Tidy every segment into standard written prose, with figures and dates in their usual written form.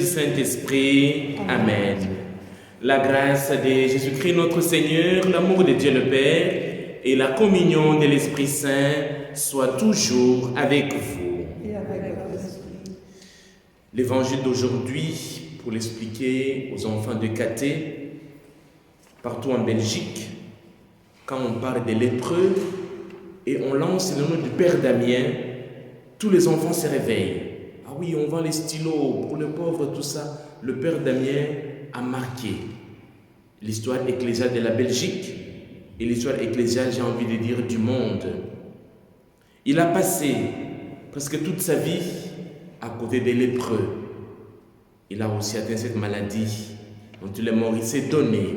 Saint-Esprit. Amen. La grâce de Jésus-Christ notre Seigneur, l'amour de Dieu le Père et la communion de l'Esprit Saint soient toujours avec vous. Et avec votre esprit. L'évangile d'aujourd'hui, pour l'expliquer aux enfants de Cathé, partout en Belgique, quand on parle des lépreux et on lance le nom du Père Damien, tous les enfants se réveillent. Ah oui, on vend les stylos pour les pauvres, tout ça. Le Père Damien a marqué l'histoire ecclésiale de la Belgique et l'histoire ecclésiale, j'ai envie de dire, du monde. Il a passé presque toute sa vie à côté des lépreux. Il a aussi atteint cette maladie dont il est mort, il s'est donné.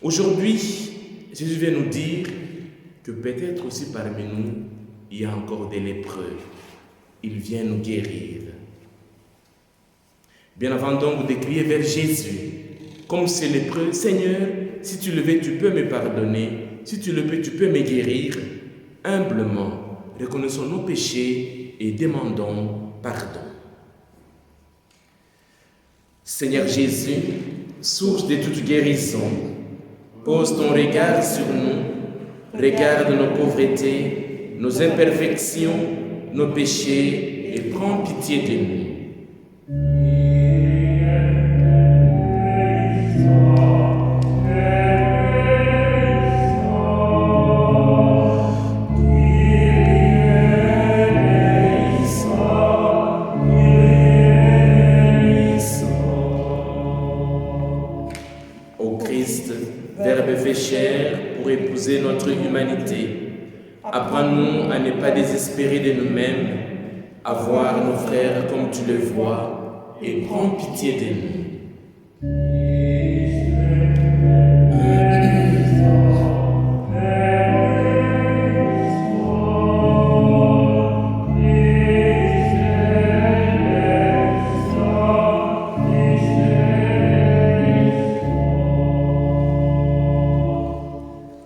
Aujourd'hui, Jésus vient nous dire que peut-être aussi parmi nous, il y a encore des lépreux. Il vient nous guérir. Bien avant donc de crier vers Jésus, comme ces lépreux, Seigneur, si tu le veux, tu peux me pardonner. Si tu le peux, tu peux me guérir. Humblement, reconnaissons nos péchés et demandons pardon. Seigneur Jésus, source de toute guérison, pose ton regard sur nous, regarde nos pauvretés, nos imperfections, nos péchés et prends pitié de nous. Ô Christ, Verbe fait chair pour épouser notre humanité, apprends-nous à ne pas désespérer de nous-mêmes, à voir nos frères comme tu le vois, et prends pitié de nous.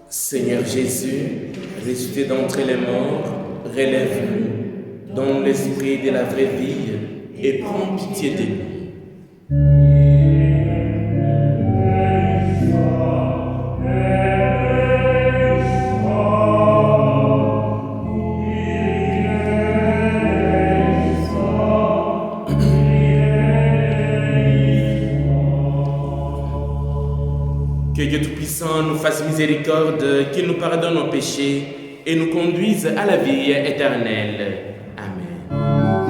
Seigneur Jésus, ressuscité d'entre les morts, relève-nous, donne l'esprit de la vraie vie et prends pitié de nous. Que Dieu Tout-Puissant nous fasse miséricorde, qu'il nous pardonne nos péchés et nous conduise à la vie éternelle. Amen. Amen.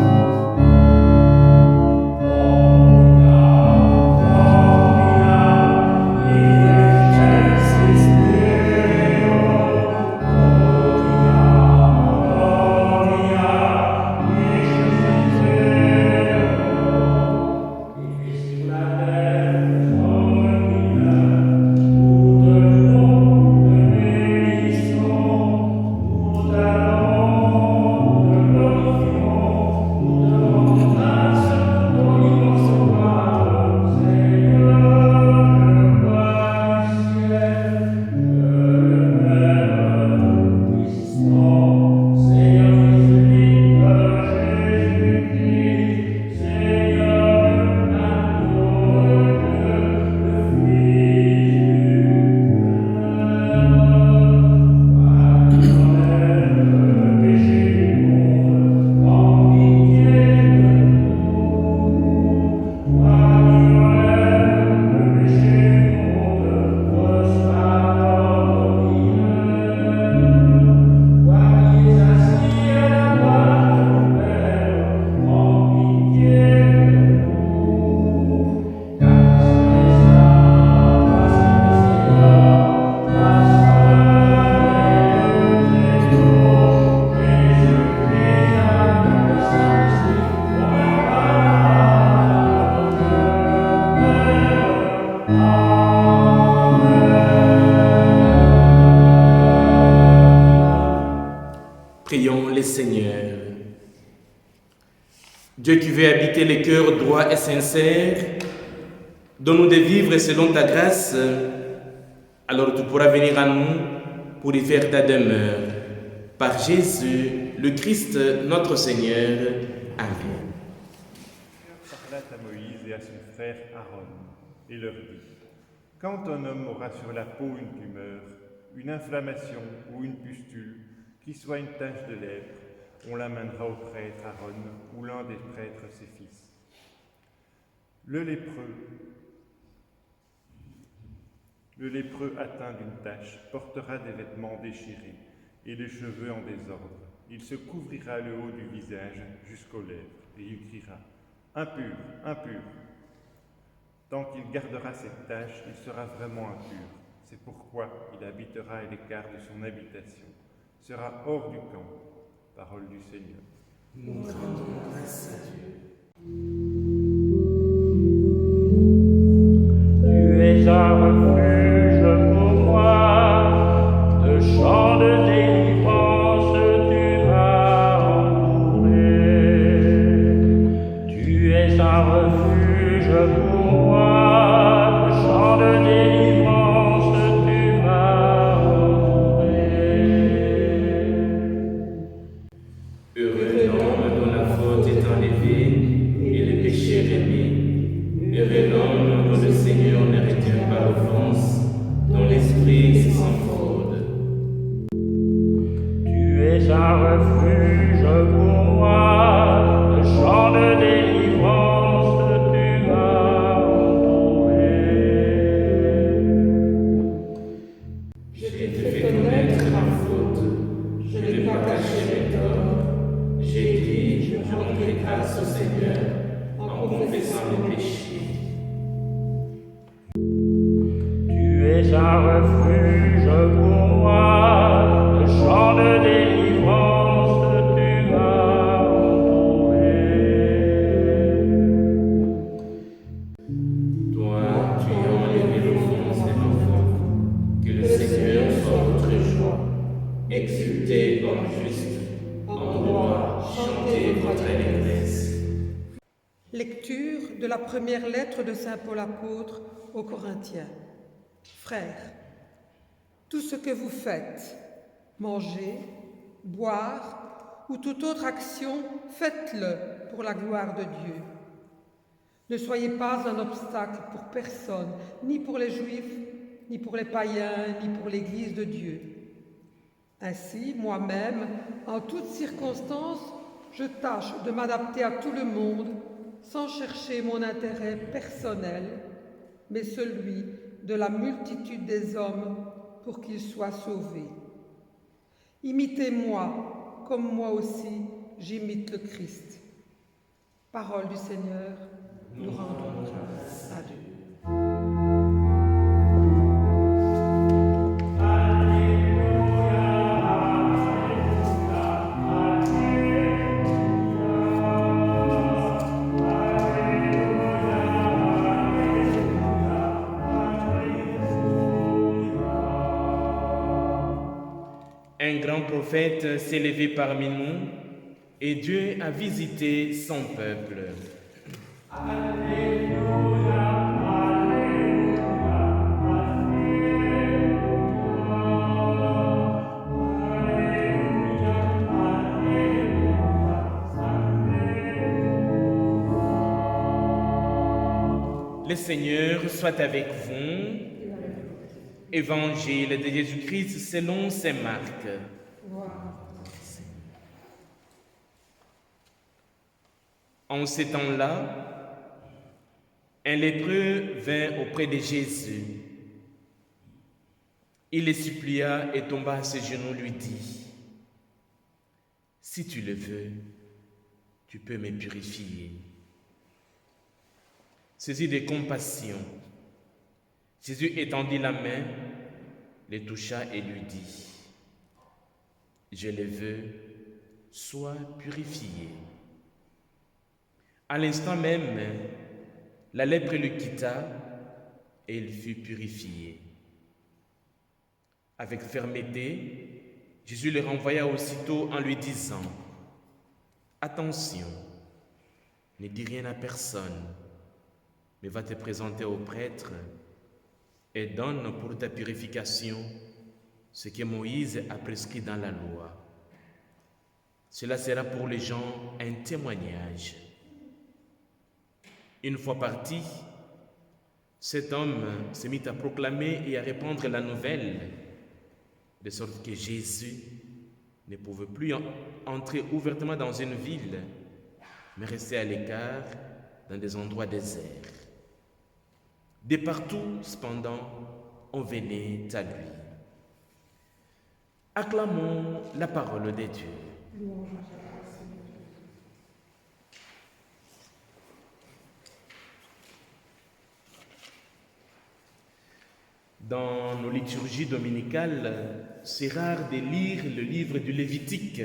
Prions le Seigneur. Dieu qui veut habiter les cœurs droits et sincères, donne-nous de vivre selon ta grâce, alors tu pourras venir à nous pour y faire ta demeure. Par Jésus, le Christ, notre Seigneur. Amen. Parla à Moïse et à son frère Aaron, et leur dit : quand un homme aura sur la peau une tumeur, une inflammation ou une pustule, qui soit une tache de lèpre, on l'amènera au prêtre Aaron ou l'un des prêtres ses fils. Le lépreux atteint d'une tache portera des vêtements déchirés et les cheveux en désordre. Il se couvrira le haut du visage jusqu'aux lèvres et il criera : impur, impur. Tant qu'il gardera cette tache, il sera vraiment impur. C'est pourquoi il habitera à l'écart de son habitation, sera hors du camp. Parole du Seigneur. Nous rendons grâce à Dieu. Tu es un refuge pour moi, de chants de délivrance tu m'as entouré. Tu es un refuge pour moi, de chants de délivrance tu m'as entouré. Heureux l'homme dont la faute est enlevée et le péché remis. Heureux l'homme dont le Seigneur ne retient pas l'offense, dont l'esprit est sans fraude. Tu es un refuge pour moi, le chant de délivrance tu m'as entouré. Je t'ai fait connaître ma faute, je n'ai pas caché mes torts. J'ai dit, je rendrai grâce au Seigneur en confessant mes péchés. Tu es un refuge pour moi, le chant de délivrance tu m'as entouré. Toi, tu as enlevé l'offense des enfants. Que le Seigneur soit votre joie. Exultez comme juste, en droit, chantez votre allégresse. Lecture de la première lettre de Saint Paul apôtre aux Corinthiens. Frères, tout ce que vous faites, manger, boire ou toute autre action, faites-le pour la gloire de Dieu. Ne soyez pas un obstacle pour personne, ni pour les Juifs, ni pour les païens, ni pour l'Église de Dieu. Ainsi, moi-même, en toutes circonstances, je tâche de m'adapter à tout le monde sans chercher mon intérêt personnel, mais celui de la multitude des hommes pour qu'ils soient sauvés. Imitez-moi, comme moi aussi j'imite le Christ. Parole du Seigneur, nous rendons grâce à Dieu. Un grand prophète s'est levé parmi nous et Dieu a visité son peuple. Le Seigneur soit avec vous. Évangile de Jésus-Christ selon saint Marc. En ces temps-là, un lépreux vint auprès de Jésus. Il le supplia et tomba à ses genoux, lui dit : si tu le veux, tu peux me purifier. Saisi de compassion, Jésus étendit la main, le toucha et lui dit : je le veux, sois purifié. À l'instant même, la lèpre le quitta et il fut purifié. Avec fermeté, Jésus les renvoya aussitôt en lui disant, « Attention, ne dis rien à personne, mais va te présenter au prêtre et donne pour ta purification ce que Moïse a prescrit dans la loi. Cela sera pour les gens un témoignage. » Une fois parti, cet homme se mit à proclamer et à répandre la nouvelle, de sorte que Jésus ne pouvait plus entrer ouvertement dans une ville, mais restait à l'écart dans des endroits déserts. De partout, cependant, on venait à lui. Acclamons la parole de Dieu. Dans nos liturgies dominicales, c'est rare de lire le livre du Lévitique.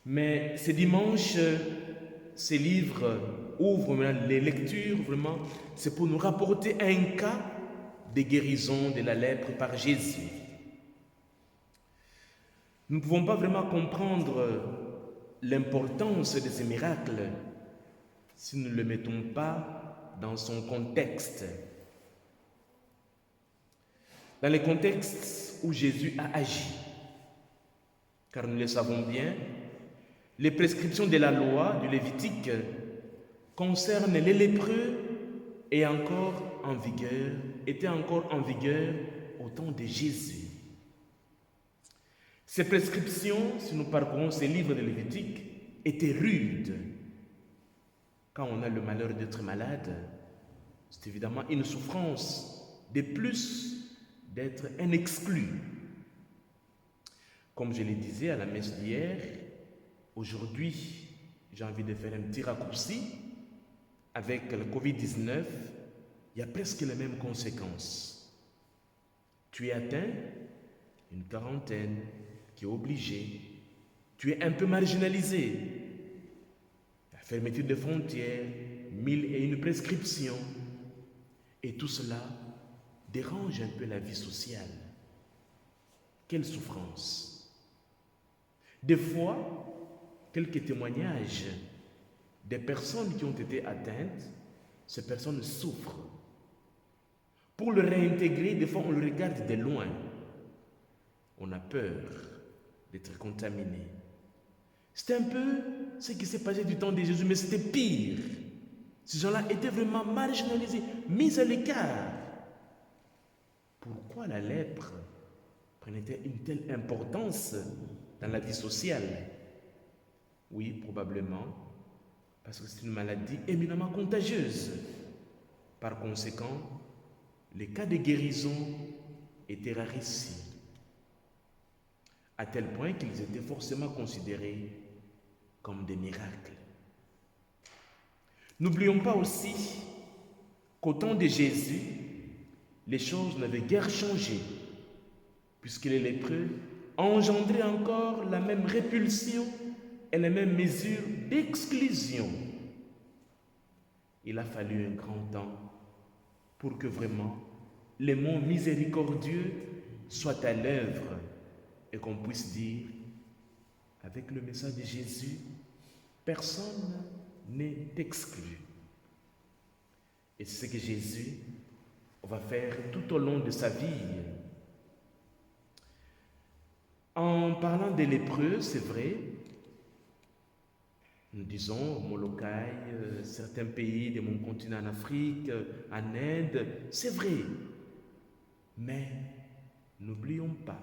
Mais ce dimanche, ces livres ouvrent les lectures, vraiment, c'est pour nous rapporter un cas de guérison de la lèpre par Jésus. Nous ne pouvons pas vraiment comprendre l'importance de ce miracle si nous ne le mettons pas dans son contexte. Dans le contexte où Jésus a agi, car nous le savons bien, les prescriptions de la loi du Lévitique concernent les lépreux et étaient encore en vigueur au temps de Jésus. Ces prescriptions, si nous parcourons ces livres de Lévitique, étaient rudes. Quand on a le malheur d'être malade, c'est évidemment une souffrance de plus d'être un exclu. Comme je le disais à la messe d'hier, aujourd'hui, j'ai envie de faire un petit raccourci. Avec le Covid-19, il y a presque les mêmes conséquences. Tu es atteint, une quarantaine qui est obligée. Tu es un peu marginalisé. La fermeture des frontières, 1001 prescriptions. Et tout cela dérange un peu la vie sociale. Quelle souffrance! Des fois, quelques témoignages des personnes qui ont été atteintes, ces personnes souffrent. Pour le réintégrer, des fois on le regarde de loin. On a peur d'être contaminé. C'est un peu ce qui s'est passé du temps de Jésus, mais c'était pire. Ces gens-là étaient vraiment marginalisés, mis à l'écart. Pourquoi la lèpre prenait une telle importance dans la vie sociale? Oui, probablement, parce que c'est une maladie éminemment contagieuse. Par conséquent, les cas de guérison étaient rarissimes, à tel point qu'ils étaient forcément considérés comme des miracles. N'oublions pas aussi qu'au temps de Jésus, les choses n'avaient guère changé, puisque les lépreux engendraient encore la même répulsion et les mêmes mesures d'exclusion. Il a fallu un grand temps pour que vraiment les mots miséricordieux soient à l'œuvre et qu'on puisse dire, avec le message de Jésus, personne n'est exclu. Et c'est ce que Jésus va faire tout au long de sa vie. En parlant des lépreux, c'est vrai, nous disons Molokai, certains pays de mon continent en Afrique, en Inde, c'est vrai. Mais n'oublions pas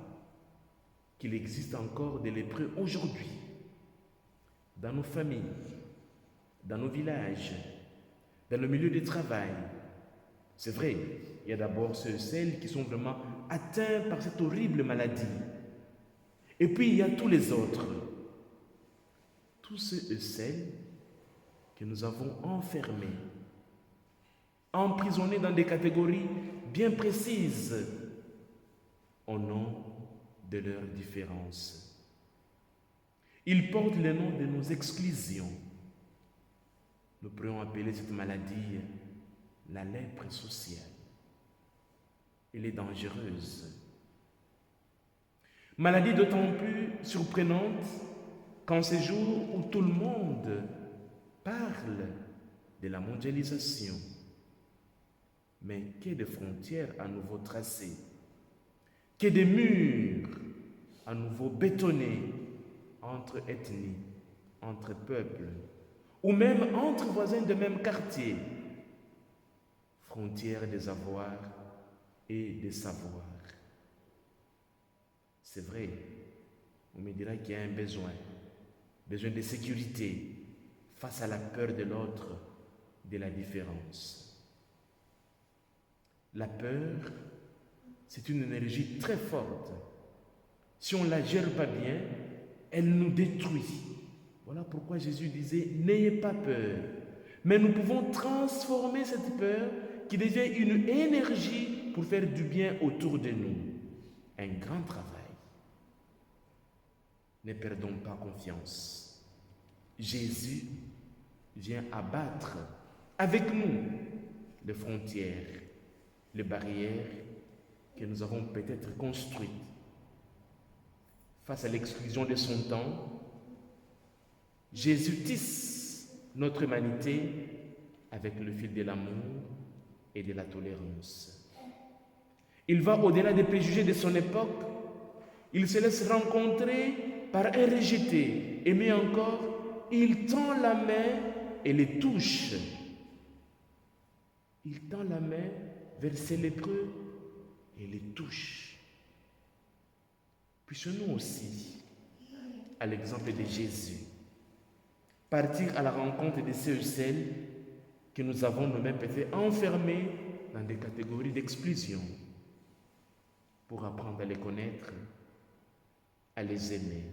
qu'il existe encore des lépreux aujourd'hui, dans nos familles, dans nos villages, dans le milieu du travail. C'est vrai, il y a d'abord celles qui sont vraiment atteints par cette horrible maladie. Et puis il y a tous les autres. Tous ceux et celles que nous avons enfermés, emprisonnés dans des catégories bien précises au nom de leurs différences. Ils portent le nom de nos exclusions. Nous pourrions appeler cette maladie la lèpre sociale. Elle est dangereuse. Maladie d'autant plus surprenante qu'en ces jours où tout le monde parle de la mondialisation. Mais que de frontières à nouveau tracées, que de murs à nouveau bétonnés entre ethnies, entre peuples, ou même entre voisins de même quartier. Frontières des avoirs et des savoirs. C'est vrai, on me dira qu'il y a un besoin de sécurité face à la peur de l'autre, de la différence. La peur, c'est une énergie très forte. Si on ne la gère pas bien, elle nous détruit. Voilà pourquoi Jésus disait, n'ayez pas peur. Mais nous pouvons transformer cette peur qui devient une énergie pour faire du bien autour de nous. Un grand travail. Ne perdons pas confiance. Jésus vient abattre avec nous les frontières, les barrières que nous avons peut-être construites. Face à l'exclusion de son temps, Jésus tisse notre humanité avec le fil de l'amour et de la tolérance. Il va au-delà des préjugés de son époque. Il se laisse rencontrer par un rejeté. Et mieux encore, il tend la main et les touche. Il tend la main vers ces lépreux et les touche. Puissions-nous aussi, à l'exemple de Jésus, partir à la rencontre de ceux et celles que nous avons nous-mêmes peut-être enfermés dans des catégories d'exclusion pour apprendre à les connaître, à les aimer.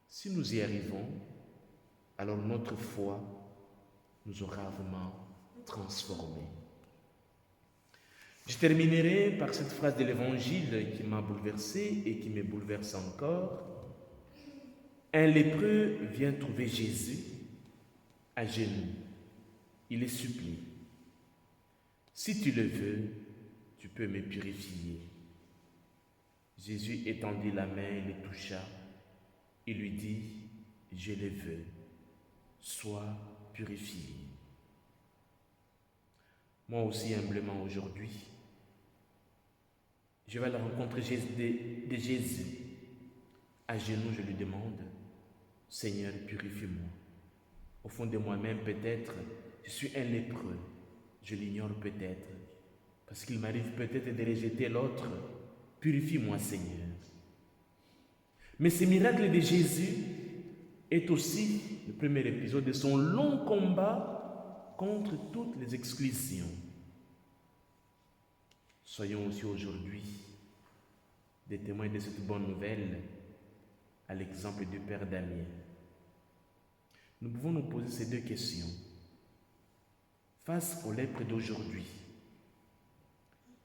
Si nous y arrivons, alors notre foi nous aura vraiment transformés. Je terminerai par cette phrase de l'Évangile qui m'a bouleversé et qui me bouleverse encore. Un lépreux vient trouver Jésus à genoux. Il le supplie. Si tu le veux, tu peux me purifier. Jésus étendit la main et le toucha. Il lui dit, je le veux, sois purifié. Moi aussi, humblement aujourd'hui, je vais à la rencontre de Jésus. À genoux, je lui demande, Seigneur, purifie-moi. Au fond de moi-même, peut-être, je suis un lépreux. Je l'ignore peut-être, parce qu'il m'arrive peut-être de rejeter l'autre. Purifie-moi, Seigneur. Mais ce miracle de Jésus est aussi le premier épisode de son long combat contre toutes les exclusions. Soyons aussi aujourd'hui des témoins de cette bonne nouvelle, à l'exemple du Père Damien. Nous pouvons nous poser ces deux questions. Face aux lèpres d'aujourd'hui,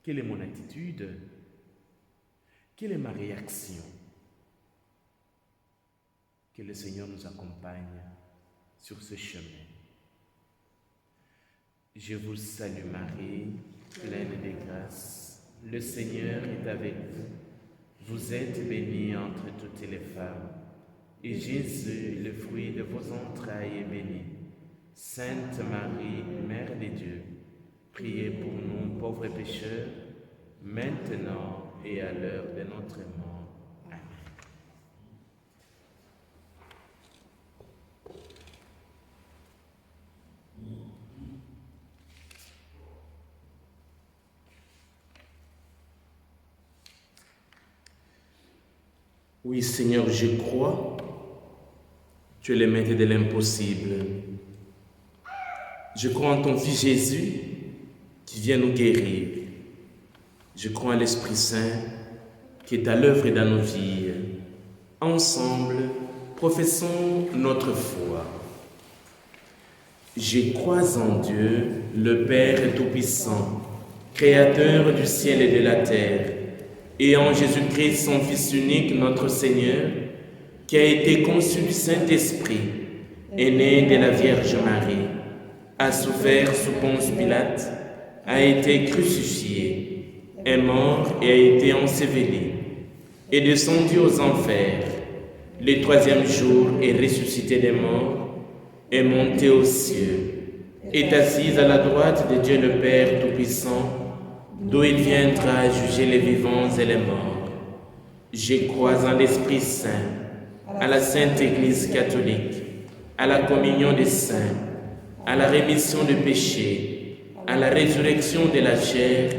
quelle est mon attitude? Quelle est ma réaction? Que le Seigneur nous accompagne sur ce chemin. Je vous salue Marie, pleine de grâce. Le Seigneur est avec vous. Vous êtes bénie entre toutes les femmes. Et Jésus, le fruit de vos entrailles, est béni. Sainte Marie, Mère de Dieu, priez pour nous pauvres pécheurs, maintenant et à l'heure de notre mort. Amen. Oui, Seigneur, je crois. Tu es le maître de l'impossible. Je crois en ton Fils Jésus qui vient nous guérir. Je crois en l'Esprit Saint qui est à l'œuvre dans nos vies. Ensemble, professons notre foi. Je crois en Dieu, le Père Tout-Puissant, Créateur du ciel et de la terre, et en Jésus-Christ, son Fils unique, notre Seigneur, qui a été conçu du Saint-Esprit, est né de la Vierge Marie, a souffert sous Ponce Pilate, a été crucifié, est mort et a été enseveli, est descendu aux enfers, le troisième jour est ressuscité des morts, est monté aux cieux, est assis à la droite de Dieu le Père Tout-Puissant, d'où il viendra juger les vivants et les morts. Je crois en l'Esprit Saint, à la Sainte Église catholique, à la communion des saints, à la rémission des péchés, à la résurrection de la chair,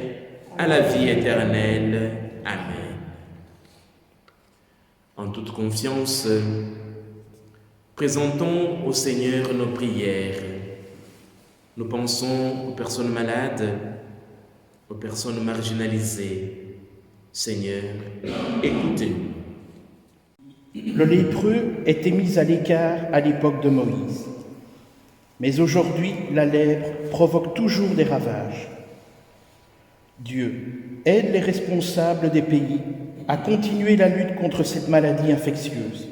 à la vie éternelle. Amen. En toute confiance, présentons au Seigneur nos prières. Nous pensons aux personnes malades, aux personnes marginalisées. Seigneur, écoutez-nous. Le lépreux était mis à l'écart à l'époque de Moïse. Mais aujourd'hui, la lèpre provoque toujours des ravages. Dieu aide les responsables des pays à continuer la lutte contre cette maladie infectieuse,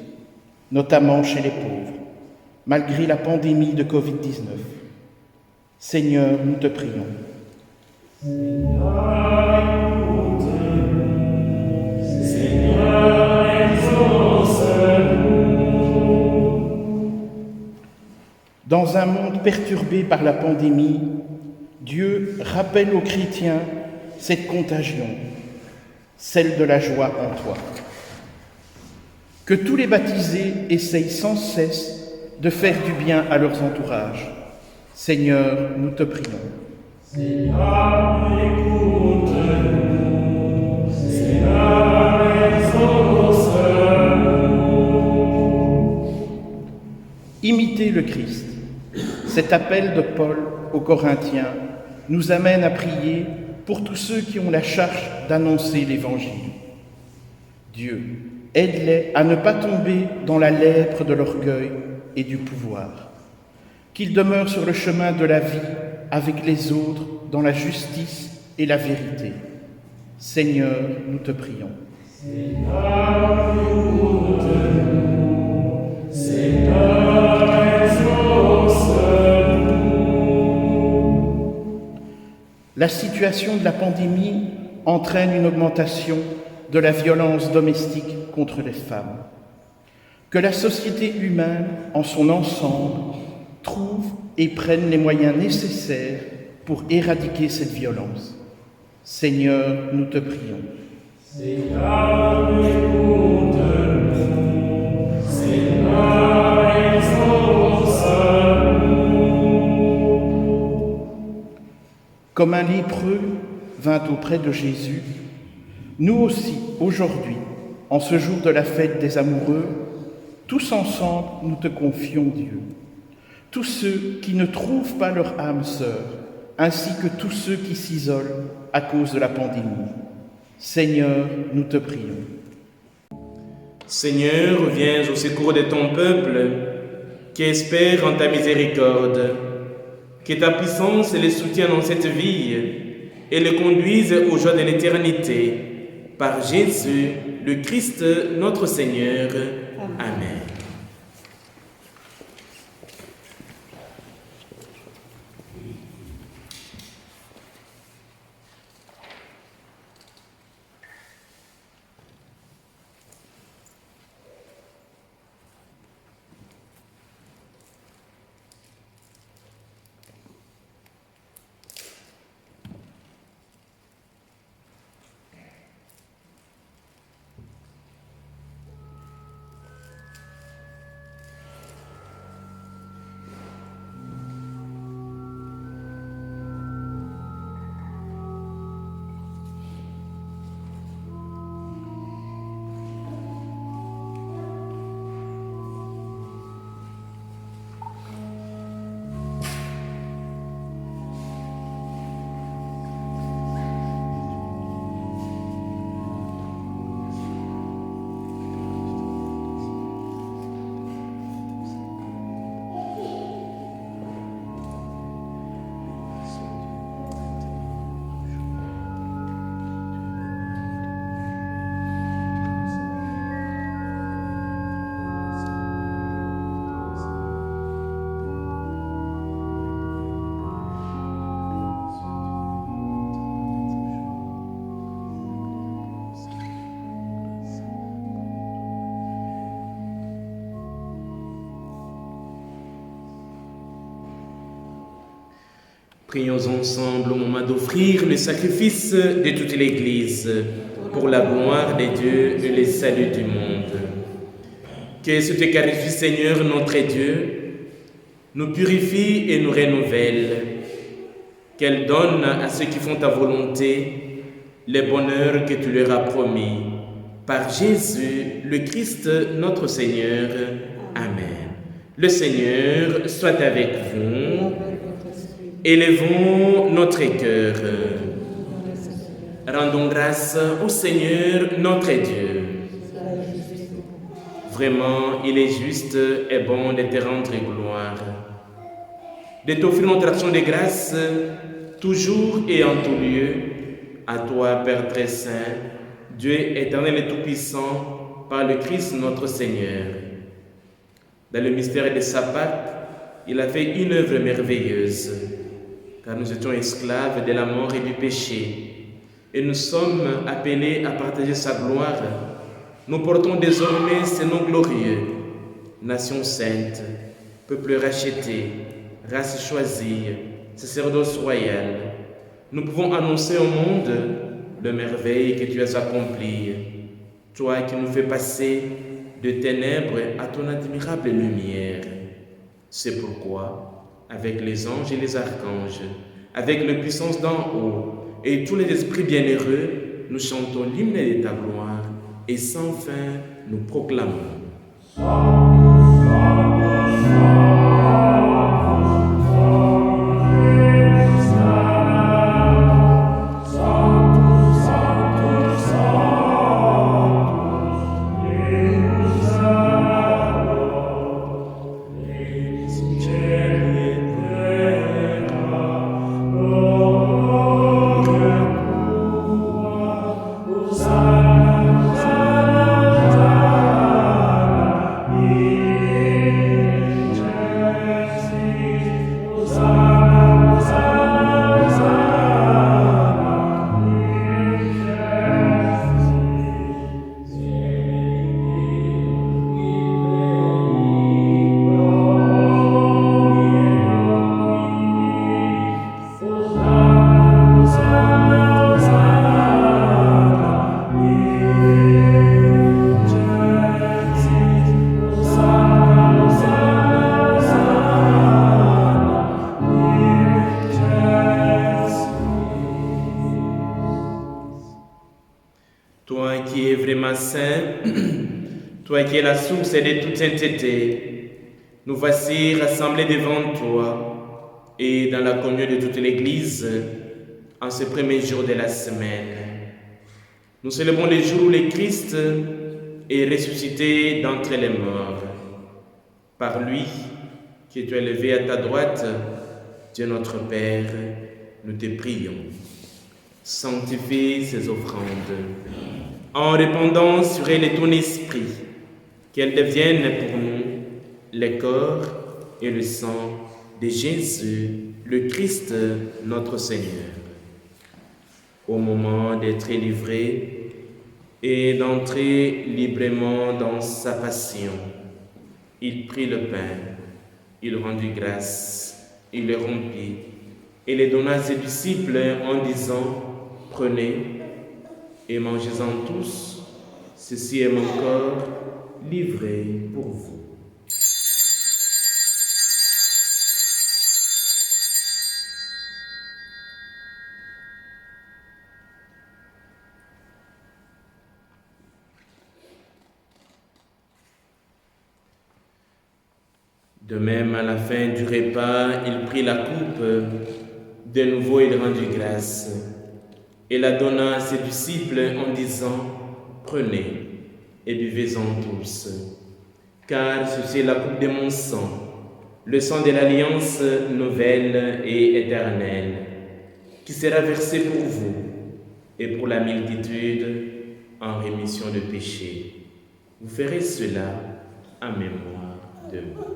notamment chez les pauvres, malgré la pandémie de Covid-19. Seigneur, nous te prions. Dans un monde perturbé par la pandémie, Dieu rappelle aux chrétiens cette contagion, celle de la joie en toi. Que tous les baptisés essayent sans cesse de faire du bien à leurs entourages. Seigneur, nous te prions. Seigneur, écoute-nous. Seigneur, exauce-nous. Imitez le Christ. Cet appel de Paul aux Corinthiens nous amène à prier pour tous ceux qui ont la charge d'annoncer l'Évangile. Dieu, aide-les à ne pas tomber dans la lèpre de l'orgueil et du pouvoir. Qu'ils demeurent sur le chemin de la vie avec les autres dans la justice et la vérité. Seigneur, nous te prions. Seigneur, écoute-nous. Seigneur, exauce-nous. La situation de la pandémie entraîne une augmentation de la violence domestique contre les femmes. Que la société humaine, en son ensemble, trouve et prenne les moyens nécessaires pour éradiquer cette violence. Seigneur, nous te prions. Seigneur, écoute-nous. Seigneur, exauce-nous. Comme un lépreux vint auprès de Jésus, nous aussi, aujourd'hui, en ce jour de la fête des amoureux, tous ensemble, nous te confions, Dieu. Tous ceux qui ne trouvent pas leur âme sœur, ainsi que tous ceux qui s'isolent à cause de la pandémie. Seigneur, nous te prions. Seigneur, viens au secours de ton peuple qui espère en ta miséricorde. Que ta puissance les soutienne dans cette vie et les conduise aux joies de l'éternité. Par Jésus, le Christ, notre Seigneur. Amen. Prions ensemble au moment d'offrir le sacrifice de toute l'Église pour la gloire de Dieu et le salut du monde. Que cette Eucharistie, Seigneur, notre Dieu, nous purifie et nous renouvelle. Qu'elle donne à ceux qui font ta volonté le bonheur que tu leur as promis. Par Jésus, le Christ, notre Seigneur. Amen. Le Seigneur soit avec vous. Élevons notre cœur. Rendons grâce au Seigneur, notre Dieu. Vraiment, il est juste et bon de te rendre gloire, de t'offrir notre action de grâce, toujours et en tout lieu, à toi, Père très saint, Dieu éternel et tout-puissant, par le Christ notre Seigneur. Dans le mystère de sa Pâque, il a fait une œuvre merveilleuse, car nous étions esclaves de la mort et du péché, et nous sommes appelés à partager sa gloire. Nous portons désormais ces noms glorieux, nation sainte, peuple racheté, race choisie, sacerdoce royal. Nous pouvons annoncer au monde le merveille que tu as accompli, toi qui nous fais passer de ténèbres à ton admirable lumière. C'est pourquoi, avec les anges et les archanges, avec la puissance d'en haut et tous les esprits bienheureux, nous chantons l'hymne de ta gloire et sans fin nous proclamons. Toi qui es vraiment saint, toi qui es la source de toute sainteté, nous voici rassemblés devant toi et dans la communion de toute l'Église en ce premier jour de la semaine. Nous célébrons le jour où le Christ est ressuscité d'entre les morts. Par lui, qui tu es élevé à ta droite, Dieu notre Père, nous te prions. Sanctifie ces offrandes, en répandant sur elles ton esprit, qu'elles deviennent pour nous le corps et le sang de Jésus, le Christ, notre Seigneur. Au moment d'être livré et d'entrer librement dans sa passion, il prit le pain, il rendit grâce, il le rompit et le donna à ses disciples en disant: prenez et mangez-en tous, ceci est mon corps livré pour vous. De même, à la fin du repas, il prit la coupe, de nouveau il rendit grâce, et la donna à ses disciples en disant: prenez et buvez-en tous, car ceci est la coupe de mon sang, le sang de l'alliance nouvelle et éternelle, qui sera versé pour vous et pour la multitude en rémission de péchés. Vous ferez cela en mémoire de moi.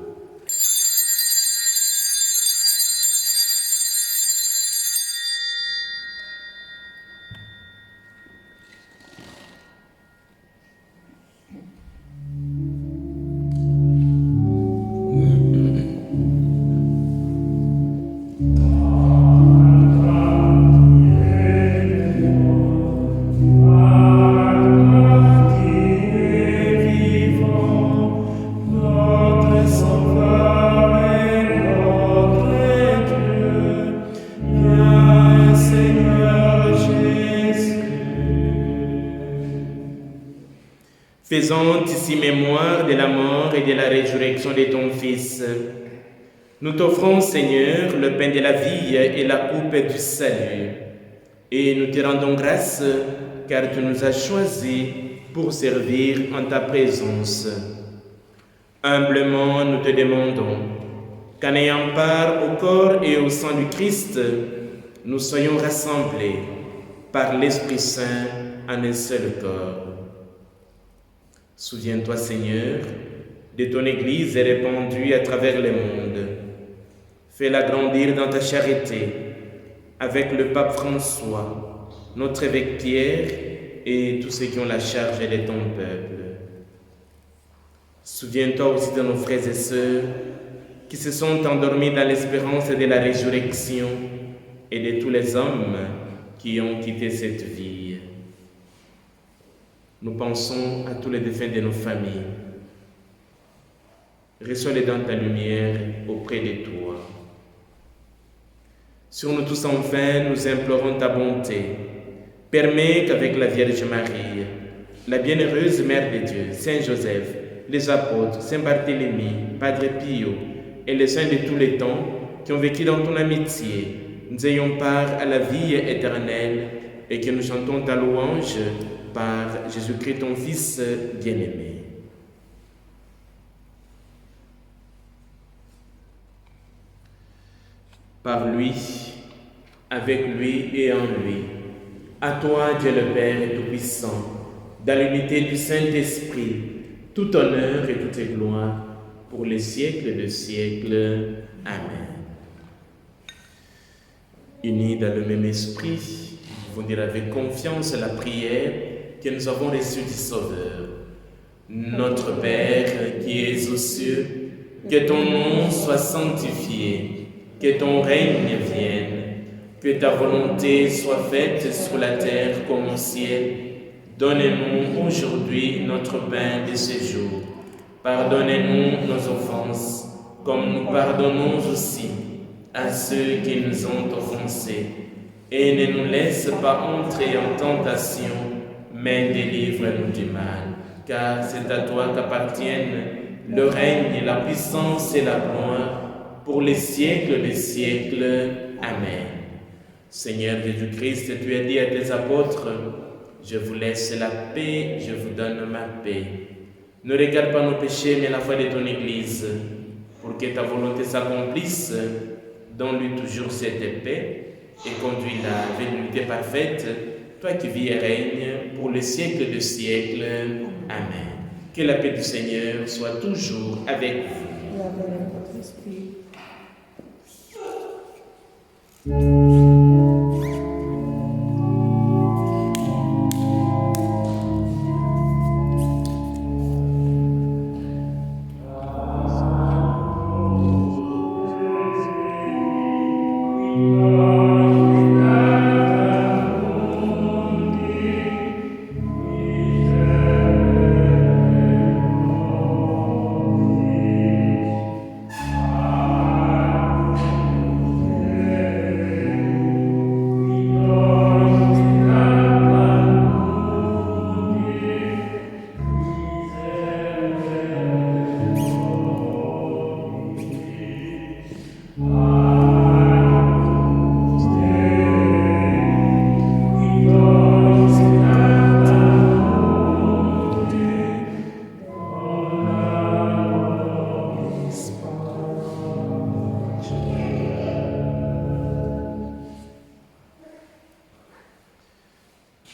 faisant ici mémoire de la mort et de la résurrection de ton Fils. Nous t'offrons, Seigneur, le pain de la vie et la coupe du salut. Et nous te rendons grâce car tu nous as choisis pour servir en ta présence. Humblement, nous te demandons qu'en ayant part au corps et au sang du Christ, nous soyons rassemblés par l'Esprit Saint en un seul corps. Souviens-toi, Seigneur, de ton Église répandue à travers le monde. Fais-la grandir dans ta charité avec le pape François, notre évêque Pierre et tous ceux qui ont la charge de ton peuple. Souviens-toi aussi de nos frères et sœurs qui se sont endormis dans l'espérance de la résurrection et de tous les hommes qui ont quitté cette vie. Nous pensons à tous les défunts de nos familles. Reçois-les dans ta lumière auprès de toi. Sur nous tous enfin, nous implorons ta bonté. Permets qu'avec la Vierge Marie, la bienheureuse Mère de Dieu, Saint Joseph, les apôtres, Saint Barthélemy, Padre Pio et les saints de tous les temps qui ont vécu dans ton amitié, nous ayons part à la vie éternelle et que nous chantons ta louange par Jésus-Christ, ton Fils bien-aimé. Par lui, avec lui et en lui, à toi, Dieu le Père Tout-Puissant, dans l'unité du Saint-Esprit, tout honneur et toute gloire pour les siècles des siècles. Amen. Unis dans le même esprit, vous dire avec confiance la prière que nous avons reçue du Sauveur. Notre Père qui es aux cieux, que ton nom soit sanctifié, que ton règne vienne, que ta volonté soit faite sur la terre comme au ciel. Donne-nous aujourd'hui notre pain de ce jour. Pardonnez-nous nos offenses, comme nous pardonnons aussi à ceux qui nous ont offensés. Et ne nous laisse pas entrer en tentation, mais délivre-nous du mal. Car c'est à toi qu'appartiennent le règne, la puissance et la gloire, pour les siècles des siècles. Amen. Seigneur Jésus-Christ, tu as dit à tes apôtres, je vous laisse la paix, je vous donne ma paix. Ne regarde pas nos péchés, mais la foi de ton Église, pour que ta volonté s'accomplisse. Donne-lui toujours cette paix et conduis-la vers l'unité parfaite, toi qui vis et règnes pour les siècles des siècles. Amen. Que la paix du Seigneur soit toujours avec vous. Et avec votre esprit.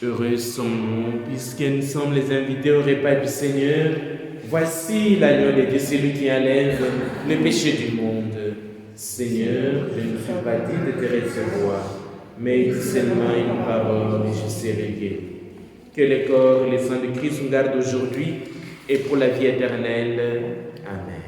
Heureux sommes-nous, puisque nous sommes les invités au repas du Seigneur. Voici l'agneau de Dieu, celui qui enlève le péché du monde. Seigneur, je ne suis pas digne de te recevoir, mais dis seulement une parole et je serai guéri. Que le corps et le sang de Christ nous gardent aujourd'hui et pour la vie éternelle. Amen.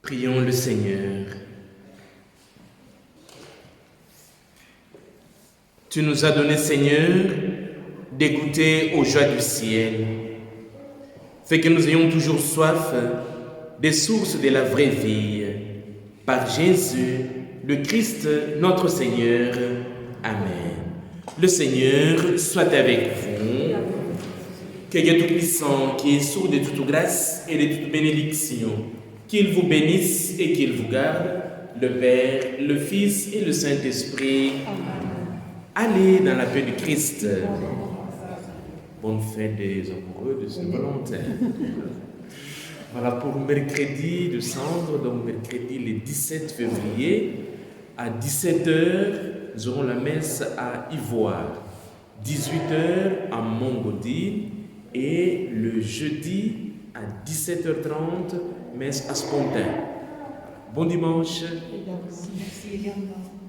Prions le Seigneur. Tu nous as donné, Seigneur, de goûter aux joies du ciel. Fais que nous ayons toujours soif des sources de la vraie vie. Par Jésus, le Christ, notre Seigneur. Amen. Le Seigneur soit avec vous. Que Dieu Tout-Puissant, qui est sourd de toute grâce et de toute bénédiction, qu'il vous bénisse et qu'il vous garde, le Père, le Fils et le Saint-Esprit. Allez dans la paix du Christ. Bonne fête des amoureux de Saint-Valentin. Voilà pour mercredi de Cendre, donc mercredi le 17 février, à 17h, nous aurons la messe à Ivoire, 18h à Montgaudi, et le jeudi à 17h30, messe à Spontin. Bon dimanche. Merci également.